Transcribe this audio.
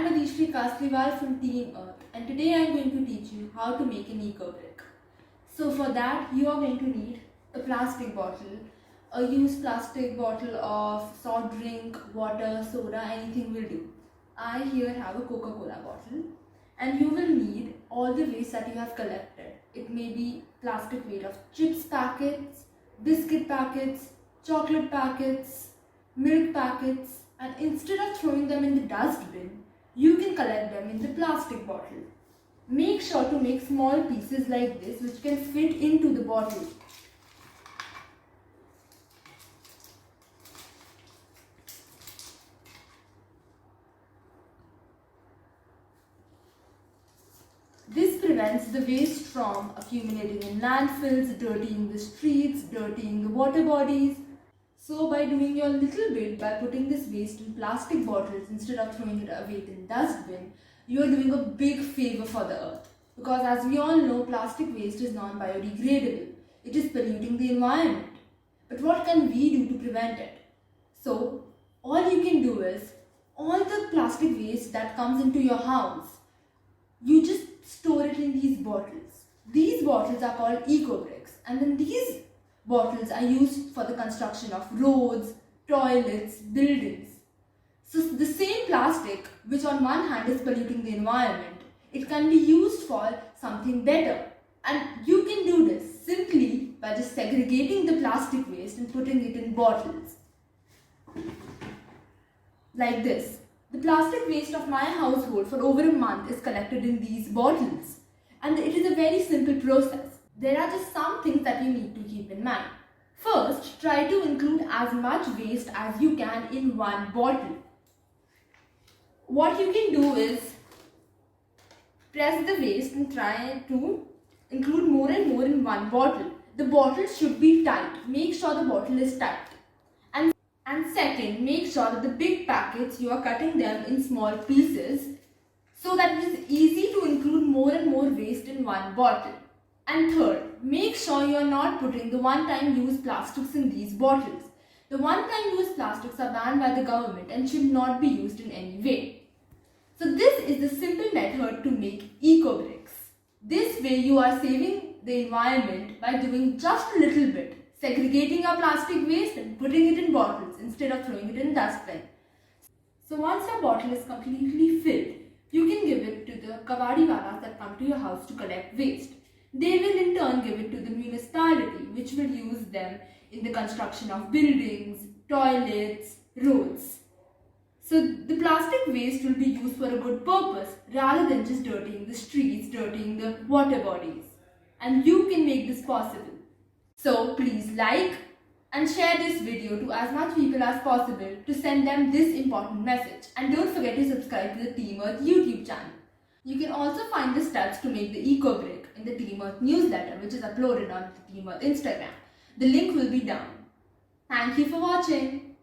I'm Adishri Kasliwal from Team Earth, and today I'm going to teach you how to make an eco brick. So for that you are going to need a plastic bottle, a used plastic bottle of soft drink, water, soda, anything will do. I here have a Coca-Cola bottle, and you will need all the waste that you have collected. It may be plastic weight of chips packets, biscuit packets, chocolate packets, milk packets, and instead of throwing them in the dustbin, you can collect them in the plastic bottle. Make sure to make small pieces like this which can fit into the bottle. This prevents the waste from accumulating in landfills, dirtying the streets, dirtying the water bodies. So by doing your little bit, by putting this waste in plastic bottles instead of throwing it away in dustbin, you are doing a big favor for the earth. Because as we all know, plastic waste is non-biodegradable. It is polluting the environment. But what can we do to prevent it? So all you can do is, all the plastic waste that comes into your house, you just store it in these bottles. These bottles are called eco bricks, and then these bottles are used for the construction of roads, toilets, buildings. So the same plastic, which on one hand is polluting the environment, it can be used for something better. And you can do this simply by just segregating the plastic waste and putting it in bottles. Like this. The plastic waste of my household for over a month is collected in these bottles. And it is a very simple process. There are just some things that you need to keep in mind. First, try to include as much waste as you can in one bottle. What you can do is press the waste and try to include more and more in one bottle. The bottle should be tight. Make sure the bottle is tight. And second, make sure that the big packets, you are cutting them in small pieces so that it is easy to include more and more waste in one bottle. And third, make sure you are not putting the one-time use plastics in these bottles. The one-time use plastics are banned by the government and should not be used in any way. So this is the simple method to make eco bricks. This way you are saving the environment by doing just a little bit, segregating your plastic waste and putting it in bottles instead of throwing it in dustbin. So once your bottle is completely filled, you can give it to the kawadiwalas that come to your house to collect waste. They will in turn give it to the municipality, which will use them in the construction of buildings, toilets, roads. So the plastic waste will be used for a good purpose rather than just dirtying the streets, dirtying the water bodies. And you can make this possible. So please like and share this video to as much people as possible to send them this important message. And don't forget to subscribe to the Team Earth YouTube channel. You can also find the steps to make the eco brick in the Team Earth newsletter, which is uploaded on the Team Earth Instagram. The link will be down. Thank you for watching.